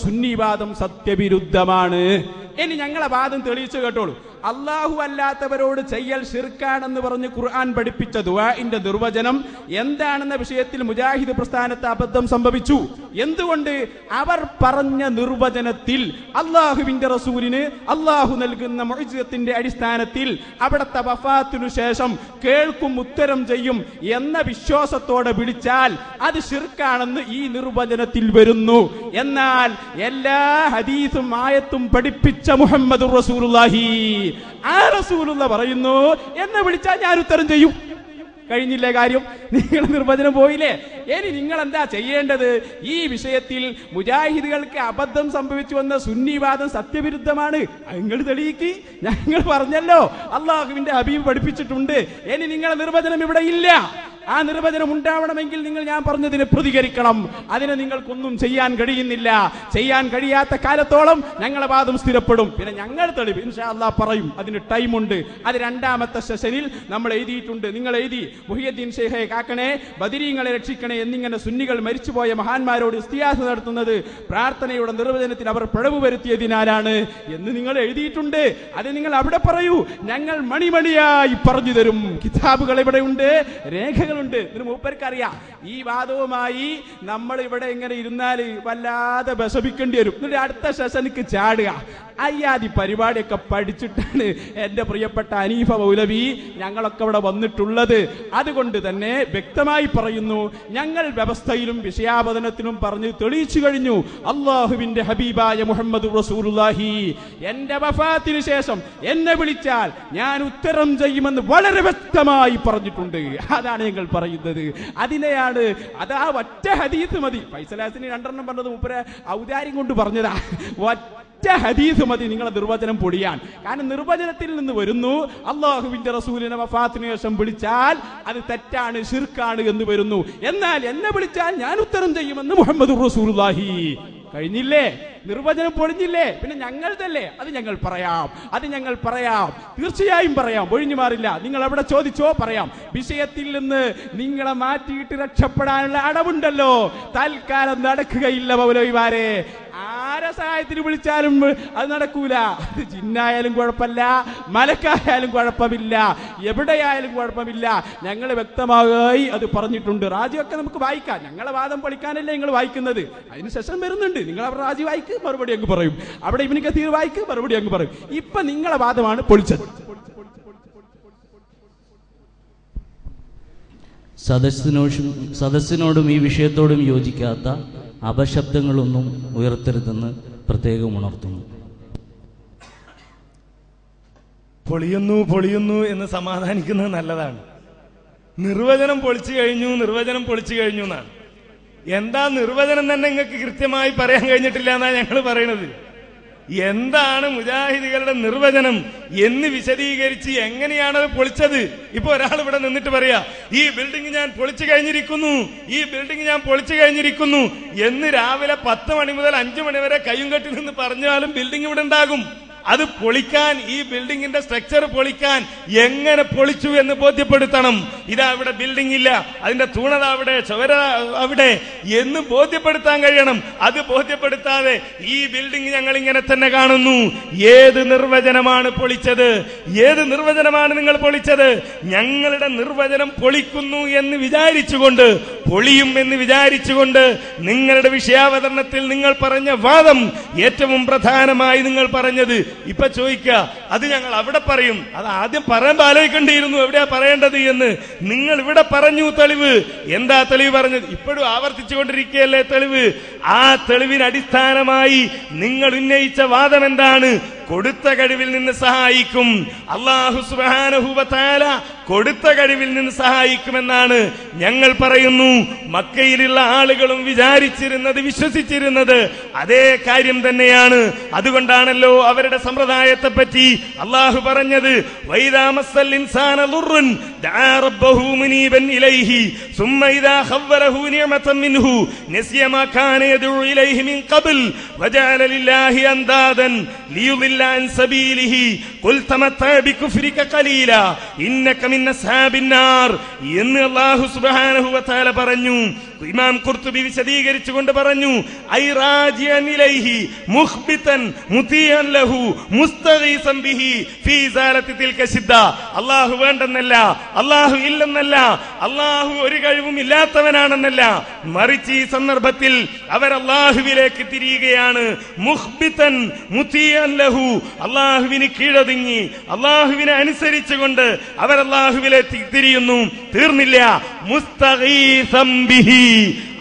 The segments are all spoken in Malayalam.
സുന്നിവാദം സത്യവിരുദ്ധമാണ്. ഇനി ഞങ്ങളെ വാദം തെളിയിച്ചു കേട്ടോളൂ. അല്ലാഹു അല്ലാത്തവരോട് ചെയ്യൽ ശിർക്കാണെന്ന് പറഞ്ഞ് ഖുർആൻ പഠിപ്പിച്ച ദുആഇന്റെ നിർവചനം എന്താണെന്ന വിഷയത്തിൽ മുജാഹിദ് പ്രസ്ഥാനത്ത് അബദ്ധം സംഭവിച്ചു. എന്തുകൊണ്ട്? അവർ പറഞ്ഞ നിർവചനത്തിൽ അല്ലാഹുവിന്റെ റസൂലിന് അല്ലാഹു നൽകുന്ന മുഅ്ജിസത്തിന്റെ അടിസ്ഥാനത്തിൽ അവിടുത്തെ വഫാത്തിനു ശേഷം കേൾക്കും ഉത്തരം ചെയ്യും എന്ന വിശ്വാസത്തോടെ വിളിച്ചാൽ അത് ശിർക്കാണെന്ന് ഈ നിർവചനത്തിൽ വരുന്നു. എന്നാൽ എല്ലാ ഹദീസും ആയത്തും പഠിപ്പിച്ച മുഹമ്മദുർ റസൂലുള്ളാഹി ആ റസൂലുള്ള പറയുന്നു എന്നെ വിളിച്ചാൽ ഞാൻ ഉത്തരം ചെയ്യും. കഴിഞ്ഞില്ലേ കാര്യം? നിങ്ങൾ നിർവചനം പോയില്ലേ? ഇനി നിങ്ങൾ എന്താ ചെയ്യേണ്ടത്? ഈ വിഷയത്തിൽ മുജാഹിദുകൾക്ക് അബദ്ധം സംഭവിച്ചു വന്ന സുന്നിവാദം സത്യവിരുദ്ധമാണ്. നിങ്ങൾ തെളിയിക്ക്. ഞങ്ങൾ പറഞ്ഞല്ലോ അല്ലാഹുവിന്റെ ഹബീബ് പഠിപ്പിച്ചിട്ടുണ്ട്. ഇനി നിങ്ങളുടെ നിർവചനം ഇവിടെ ഇല്ല. ആ നിർവചനം ഉണ്ടാവണമെങ്കിൽ നിങ്ങൾ ഞാൻ പറഞ്ഞതിന് പ്രതികരിക്കണം. അതിനെ നിങ്ങൾക്കൊന്നും ചെയ്യാൻ കഴിയുന്നില്ല. ചെയ്യാൻ കഴിയാത്ത കാലത്തോളം ഞങ്ങളെ വാദം സ്ഥിരപ്പെടും. പിന്നെ ഞങ്ങൾ തെളിവ് ഇൻഷാ അല്ലാഹ് പറയും. അതിന് ടൈമുണ്ട്. അത് രണ്ടാമത്തെ സെഷനിൽ നമ്മൾ എഴുതിയിട്ടുണ്ട്. നിങ്ങൾ എഴുതി മുഹിയുദ്ദീൻ ഷെയ്ഖെ കാക്കണേ, ബദരീങ്ങളെ രക്ഷിക്കണേ എന്നിങ്ങനെ സുന്നികൾ മരിച്ചുപോയ മഹാന്മാരോട് ഇസ്തിയാസ നടത്തുന്നത് പ്രാർത്ഥനയുടെ നിർവചനത്തിൽ അവർ പിഴവ് വരുത്തിയതിനാലാണ് എന്ന് നിങ്ങൾ എഴുതിയിട്ടുണ്ട്. അത് നിങ്ങൾ അവിടെ പറയൂ. ഞങ്ങൾ മണിമണിയായി പറഞ്ഞു തരും. കിതാബുകൾ ഇവിടെയുണ്ട്, രേഖകളുണ്ട്. ഇതിന് മൂപ്പർക്ക് അറിയാം. ഈ വാദവുമായി നമ്മൾ ഇവിടെ ഇങ്ങനെ ഇരുന്നാൽ വല്ലാതെ വിഷമിക്കേണ്ടി വരും. എന്നിട്ട് അടുത്ത സെഷനിക്ക് ചാടുക. അയ്യാതി പരിപാടിയൊക്കെ പഠിച്ചിട്ടാണ് എന്റെ പ്രിയപ്പെട്ട ഹനീഫ മൗലവി ഞങ്ങളൊക്കെ ഇവിടെ വന്നിട്ടുള്ളത്. അതുകൊണ്ട് തന്നെ വ്യക്തമായി പറയുന്നു, ഞങ്ങൾ വ്യവസ്ഥയിലും വിഷയാവതനത്തിലും പറഞ്ഞ് തെളിയിച്ചു കഴിഞ്ഞു. അല്ലാഹുവിന്റെ ഹബീബായ മുഹമ്മദ് റസൂലുള്ളാഹി എന്റെ വഫാത്തിന് ശേഷം എന്നെ വിളിച്ചാൽ ഞാൻ ഉത്തരം ചെയ്യുമെന്ന് വളരെ വ്യക്തമായി പറഞ്ഞിട്ടുണ്ട്. അതാണ് ഞങ്ങൾ പറയുന്നത്. അതിനെയാണ് അതാ ഒറ്റ ഹദീസ് മതി. ഫൈസലാസിന് രണ്ടെണ്ണം പറഞ്ഞത് മൂപ്പരെ ഔദാര്യം കൊണ്ട് പറഞ്ഞതാ. ഒറ്റ ഹദീസ് മതി നിങ്ങളെ നിർവചനം പൊടിയാൻ. കാരണം നിർവചനത്തിൽ നിന്ന് വരുന്നു അല്ലാഹുവിന്റെ റസൂലിനെ വഫാത്തിന് ശേഷം വിളിച്ചാൽ അത് തെറ്റാണ്, ശിർക്കാണ് എന്ന് വരുന്നു. എന്നാൽ എന്നെ വിളിച്ചാൽ ഞാൻ ഉത്തരം ചെയ്യുമെന്ന് മുഹമ്മദ് റസൂലുള്ളാഹി. കഴിഞ്ഞില്ലേ? നിർവചനം പൊളിഞ്ഞില്ലേ? പിന്നെ ഞങ്ങൾതല്ലേ? അത് ഞങ്ങൾ പറയാം. തീർച്ചയായും പറയാം. ഒഴിഞ്ഞു മാറില്ല. നിങ്ങൾ അവിടെ ചോദിച്ചോ പറയാം. വിഷയത്തിൽ നിന്ന് നിങ്ങളെ മാറ്റിയിട്ട് രക്ഷപ്പെടാനുള്ള അടവുണ്ടല്ലോ. തൽക്കാലം നടക്കുകയില്ല മൗലവിമാരെ. ആരെ സഹായത്തിന് വിളിച്ചാലും അത് നടക്കൂല. അത് ജിന്നായാലും കുഴപ്പമില്ല, മലക്കായാലും കുഴപ്പമില്ല, എവിടെയായാലും കുഴപ്പമില്ല. ഞങ്ങൾ വ്യക്തമായി അത് പറഞ്ഞിട്ടുണ്ട്. റാജിയൊക്കെ നമുക്ക് വായിക്കാം. ഞങ്ങളെ വാദം പഠിക്കാനല്ലേ നിങ്ങൾ വായിക്കുന്നത്. അതിന് സെഷൻ വരുന്നുണ്ട്. നിങ്ങൾ അവിടെ റാജി വായിക്ക്, മറുപടി അങ്ങ് പറയും. അവിടെ ഇബ്നു കസീർ വായിക്ക്, മറുപടി അങ്ങ് പറയും. ഇപ്പൊ നിങ്ങളെ വാദമാണ് പൊളിച്ചത്. സദസ്സിനോടും ഈ വിഷയത്തോടും യോജിക്കാത്ത അപശബ്ദങ്ങളൊന്നും ഉയർത്തരുതെന്ന് പ്രത്യേകം ഉണർത്തുന്നു. പൊളിയുന്നു എന്ന് സമാധാനിക്കുന്നത് നല്ലതാണ്. നിർവചനം പൊളിച്ചു കഴിഞ്ഞു എന്നാണ്. എന്താ നിർവചനം തന്നെ നിങ്ങൾക്ക് കൃത്യമായി പറയാൻ കഴിഞ്ഞിട്ടില്ല എന്നാ ഞങ്ങൾ പറയണത്. എന്താണ് മുജാഹിദികളുടെ നിർവചനം എന്ന് വിശദീകരിച്ച് എങ്ങനെയാണത് പൊളിച്ചത്? ഇപ്പൊ ഒരാൾ ഇവിടെ നിന്നിട്ട് പറയാ ഈ ബിൽഡിംഗ് ഞാൻ പൊളിച്ചു കഴിഞ്ഞിരിക്കുന്നു എന്ന് രാവിലെ 10 മണി മുതൽ 5 മണി വരെ കയ്യും കെട്ടി നിന്ന് പറഞ്ഞാലും ബിൽഡിംഗ് ഇവിടെ ഉണ്ടാകും. അത് പൊളിക്കാൻ, ഈ ബിൽഡിംഗിന്റെ സ്ട്രക്ചർ പൊളിക്കാൻ എങ്ങനെ പൊളിച്ചു എന്ന് ബോധ്യപ്പെടുത്തണം. ഇതാ ഇവിടെ ബിൽഡിംഗ് ഇല്ല, അതിന്റെ തൂണത അവിടെ, ചുവര അവിടെ എന്ന് ബോധ്യപ്പെടുത്താൻ കഴിയണം. അത് ബോധ്യപ്പെടുത്താതെ ഈ ബിൽഡിംഗ് ഞങ്ങൾ ഇങ്ങനെ തന്നെ കാണുന്നു. ഏത് നിർവചനമാണ് പൊളിച്ചത്? ഏത് നിർവചനമാണ് നിങ്ങൾ പൊളിച്ചത്? ഞങ്ങളുടെ നിർവചനം പൊളിക്കുന്നു എന്ന് വിചാരിച്ചുകൊണ്ട്, പൊളിയും എന്ന് വിചാരിച്ചുകൊണ്ട് നിങ്ങളുടെ വിഷയാവതരണത്തിൽ നിങ്ങൾ പറഞ്ഞ വാദം, ഏറ്റവും പ്രധാനമായി നിങ്ങൾ പറഞ്ഞത് ഇപ്പൊ ചോദിക്കുക, അത് ഞങ്ങൾ അവിടെ പറയും. അത് ആദ്യം പറയുമ്പോൾ ആലോചിക്കേണ്ടിയിരുന്നു എവിടെയാ പറയേണ്ടത് എന്ന്. നിങ്ങൾ ഇവിടെ പറഞ്ഞു തെളിവ്. എന്താ തെളിവ് പറഞ്ഞത്? ഇപ്പോഴും ആവർത്തിച്ചുകൊണ്ടിരിക്കുകയല്ലേ തെളിവ്. ആ തെളിവിന് അടിസ്ഥാനമായി നിങ്ങൾ ഉന്നയിച്ച വാദം എന്താണ്? കൊടുത്ത കഴിവിൽ നിന്ന് സഹായിക്കും. അല്ലാഹു സുബ്ഹാനഹു വ തആല കൊടുത്ത കഴിവിൽ നിന്ന് സഹായിക്കുമെന്നാണ് ഞങ്ങൾ പറയുന്നു. മക്കയിലുള്ള ആളുകളും വിചാരിച്ചിരുന്നത്, വിശ്വസിച്ചിരുന്നത് അതേ കാര്യം തന്നെയാണ്. അതുകൊണ്ടാണല്ലോ അവരുടെ സമ്പ്രദായത്തെ പറ്റി അല്ലാഹു പറഞ്ഞത്, വൈദാ മസ്സൽ ഇൻസാന ദുർറുൻ ദആ റബ്ബഹു മുനീബൻ ഇലൈഹി സുമ്മ ഇദാ ഖവ്വലഹു നിഅമതൻ മിൻഹു നസിയ മാ കാന യദഉ ഇലൈഹി മിൻ ഖബ്ൽ വജഅല ലില്ലാഹി അൻദാദൻ ലിയുദില്ല അൻ സബീലിഹി ഖുൽ തമത്തഅ ബികുഫ്രിക ഖലീല ഇന്നക മിൻ അസ്ഹാബിൻ നാർ എന്ന് അല്ലാഹു സുബ്ഹാനഹു വ തആല പറഞ്ഞു. ഇമാം ഖുർത്തുബി വിശദീകരിച്ചുകൊണ്ട് പറഞ്ഞു, ഐ റാജിഅൻ ഇലൈഹി മുഖ്ബിതൻ മുതിയൻ ലഹു മുസ്തഗീസൻ ബിഹി ഫീ ഇസാലത്തി തിൽക ശിദ്ദ. അല്ലാഹു വേണ്ടെന്നല്ല, അല്ലാഹു ഇല്ലെന്നല്ല, അല്ലാഹു ഒരു കഴിവും ഇല്ലാത്തവനാണെന്നല്ല, മറിച്ച് ഈ സന്ദർഭത്തിൽ അവർ അല്ലാഹുവിലേക്ക് തിരിയുകയാണ്. മുഖ്ബിതൻ മുതിയൻ ലഹു, അല്ലാഹുവിന് കീഴൊതുങ്ങി അല്ലാഹുവിനെ അനുസരിച്ചുകൊണ്ട് അവർ അല്ലാഹുവിലേക്ക് തിരിയുന്നു. തീർന്നില്ല, മുസ്തഗീസൻ ബിഹി,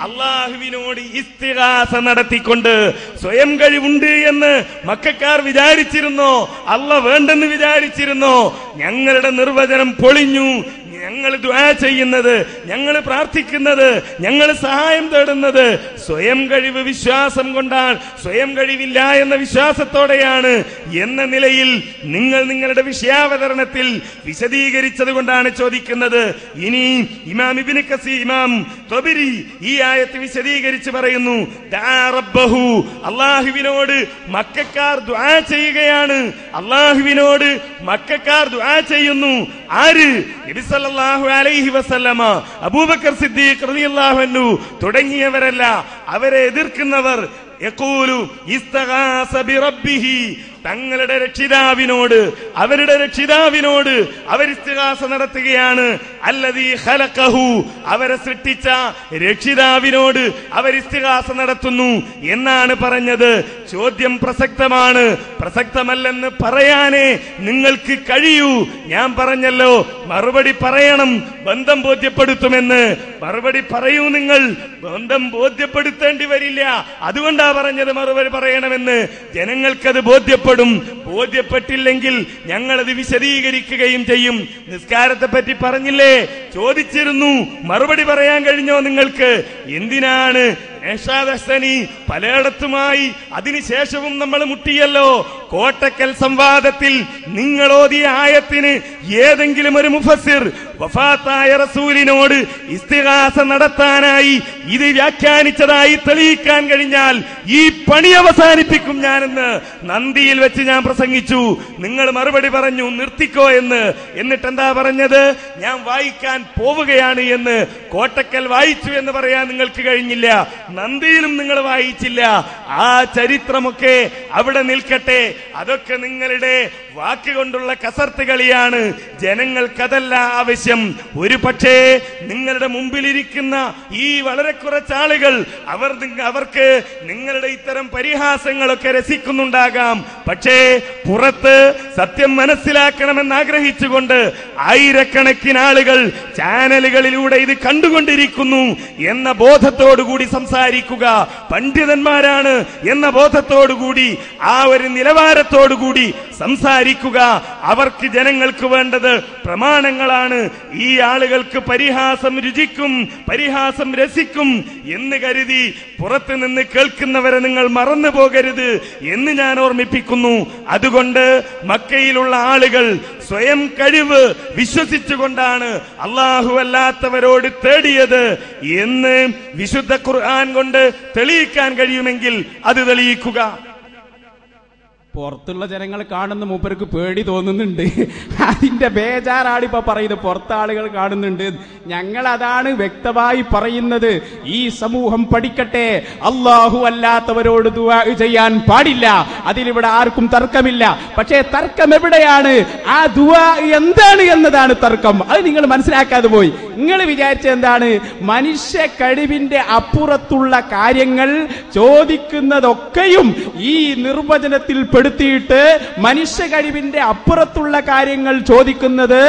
അല്ലാഹുവിനോട് ഇസ്തിഗാസ നടത്തിക്കൊണ്ട്. സ്വയം കഴിവുണ്ട് എന്ന് മക്കക്കാർ വിചാരിച്ചിരുന്നോ? അല്ലാഹ് വേണ്ടെന്ന് വിചാരിച്ചിരുന്നോ? ഞങ്ങളുടെ നിർവചനം പൊളിഞ്ഞു. ഞങ്ങൾ ദുആ ചെയ്യുന്നത്, ഞങ്ങൾ പ്രാർത്ഥിക്കുന്നത്, ഞങ്ങൾ സഹായം തേടുന്നത് സ്വയം കഴിവ് വിശ്വാസം കൊണ്ടാണ്, സ്വയം കഴിവില്ല എന്ന വിശ്വാസത്തോടെയാണ് എന്ന നിലയിൽ നിങ്ങൾ നിങ്ങളുടെ വിഷയാവതരണത്തിൽ വിശദീകരിച്ചത് കൊണ്ടാണ് ചോദിക്കുന്നത്. ഇനി ഇമാം ഇബ്നു കസീർ, ഇമാം ത്വബരി ഈ ആയത്ത് വിശദീകരിച്ച് പറയുന്നു, ദഅ റബ്ബഹു, അല്ലാഹുവിനോട് മക്കക്കാർ ദുആ ചെയ്യുകയാണ്. അല്ലാഹുവിനോട് മക്കക്കാർ ദുആ ചെയ്യുന്നു. ആര്? നബി സല്ലല്ലാഹു അലൈഹി വസല്ലമ, അബൂബക്കർ സിദ്ദീഖ് റളിയല്ലാഹു അൻഹു തുടങ്ങിയവരല്ല, അവരെ എതിർക്കുന്നവർ. യഖൂലു ഇസ്തഗാസ ബിറബ്ബിഹി, തങ്ങളുടെ രക്ഷിതാവിനോട്, അവരുടെ രക്ഷിതാവിനോട് അവർ ഇസ്തിഗാസ നടത്തുകയാണ്. അല്ലദീ ഖലഖഹു, അവരെ സൃഷ്ടിച്ച രക്ഷിതാവിനോട് അവർ ഇസ്തിഗാസ നടത്തുന്നു എന്നാണ് പറഞ്ഞത്. ചോദ്യം പ്രസക്തമാണ്. പ്രസക്തമല്ലെന്ന് പറയാനേ നിങ്ങൾക്ക് കഴിയൂ. ഞാൻ പറഞ്ഞല്ലോ, മറുപടി പറയണം, ബന്ധം ബോധ്യപ്പെടുത്തുമെന്ന്. മറുപടി പറയൂ നിങ്ങൾ, ബന്ധം ബോധ്യപ്പെടുത്തേണ്ടി വരില്ല. അതുകൊണ്ടാ പറഞ്ഞത് മറുപടി പറയണമെന്ന്. ജനങ്ങൾക്കത് ബോധ്യപ്പെട്ടില്ലെങ്കിൽ ഞങ്ങളത് വിശദീകരിക്കുകയും ചെയ്യും. നിസ്കാരത്തെ പറ്റി പറഞ്ഞില്ലേ, ചോദിച്ചിരുന്നു, മറുപടി പറയാൻ കഴിഞ്ഞോ നിങ്ങൾക്ക്? എന്തിനാണ് ഏഷാദസ്സനി പലയിടത്തുമായി അതിനുശേഷവും നമ്മൾ മുട്ടിയല്ലോ. കോട്ടക്കൽ സംവാദത്തിൽ നിങ്ങളോതിയ ആയത്തിന് ഏതെങ്കിലും ഒരു മുഫസ്സിർ വഫാത്തായ റസൂലിനോട് ഇസ്തിഗാസ നടത്താനായി ഇത് വ്യാഖ്യാനിച്ചതായി തെളിയിക്കാൻ കഴിഞ്ഞാൽ ഈ പണി അവസാനിപ്പിക്കും ഞാനെന്ന് നന്ദിയിൽ വെച്ച് ഞാൻ പ്രസംഗിച്ചു. നിങ്ങൾ മറുപടി പറഞ്ഞു നിർത്തിക്കോ എന്ന്. എന്നിട്ട് എന്താ പറഞ്ഞത്? ഞാൻ വായിക്കാൻ പോവുകയാണ് എന്ന്. കോട്ടക്കൽ വായിച്ചു എന്ന് പറയാൻ നിങ്ങൾക്ക് കഴിഞ്ഞില്ല, നന്ദിയിലും നിങ്ങൾ വായിച്ചില്ല. ആ ചരിത്രമൊക്കെ അവിടെ നിൽക്കട്ടെ. അതൊക്കെ നിങ്ങളുടെ വാക്കുകൊണ്ടുള്ള കസർത്ത് കളിയാണ്. ജനങ്ങൾക്കതല്ല ആവശ്യം. ഒരു പക്ഷേ നിങ്ങളുടെ മുമ്പിലിരിക്കുന്ന ഈ വളരെ കുറച്ചാളുകൾ അവർക്ക് നിങ്ങളുടെ ഇത്തരം പരിഹാസങ്ങളൊക്കെ രസിക്കുന്നുണ്ടാകാം. പക്ഷേ പുറത്ത് സത്യം മനസ്സിലാക്കണമെന്ന് ആഗ്രഹിച്ചുകൊണ്ട് ആയിരക്കണക്കിന് ആളുകൾ ചാനലുകളിലൂടെ ഇത് കണ്ടുകൊണ്ടിരിക്കുന്നു എന്ന ബോധത്തോടുകൂടി സംസാരിക്കുക. പണ്ഡിതന്മാരാണ് എന്ന ബോധത്തോടുകൂടി, ആ ഒരു നിലവാരത്തോടുകൂടി സംസാരിക്കുക. അവർക്ക് ജനങ്ങൾക്ക് വേണ്ടത് പ്രമാണങ്ങളാണ്. ഈ ആളുകൾക്ക് പരിഹാസം രുചിക്കും, പരിഹാസം രസിക്കും എന്ന് കരുതി പുറത്തു നിന്ന് കേൾക്കുന്നവരെ നിങ്ങൾ മറന്നു പോകരുത് എന്ന് ഞാൻ ഓർമ്മിപ്പിക്കുന്നു. അതുകൊണ്ട് മക്കയിലുള്ള ആളുകൾ സ്വയം കഴിവ് വിശ്വസിച്ചുകൊണ്ടാണ് അല്ലാഹു അല്ലാത്തവരോട് തേടിയത് എന്ന് വിശുദ്ധ ഖുർആൻ കൊണ്ട് തെളിയിക്കാൻ കഴിയുമെങ്കിൽ അത് തെളിയിക്കുക. പുറത്തുള്ള ജനങ്ങൾ കാണുന്ന മൂപ്പർക്ക് പേടി തോന്നുന്നുണ്ട്. അതിന്റെ ബേജാറാണ് ഇപ്പൊ പറയുന്നത്. പുറത്തെ ആളുകൾ കാണുന്നുണ്ട്. ഞങ്ങൾ അതാണ് വ്യക്തമായി പറയുന്നത്. ഈ സമൂഹം പഠിക്കട്ടെ, അല്ലാഹു അല്ലാത്തവരോട് ദുആ ചെയ്യാൻ പാടില്ല. അതിലിവിടെ ആർക്കും തർക്കമില്ല. പക്ഷേ തർക്കം എവിടെയാണ്? ആ ദുആ എന്താണ് എന്നതാണ് തർക്കം. അത് നിങ്ങൾ മനസ്സിലാക്കാതെ പോയി. നിങ്ങൾ വിചാരിച്ച എന്താണ്? മനുഷ്യ കഴിവിന്റെ അപ്പുറത്തുള്ള കാര്യങ്ങൾ ചോദിക്കുന്നതൊക്കെയും ഈ നിർവചനത്തിൽ പെടുത്തിയിട്ട് മനുഷ്യ കഴിവിന്റെ അപ്പുറത്തുള്ള കാര്യങ്ങൾ ചോദിക്കുന്നത്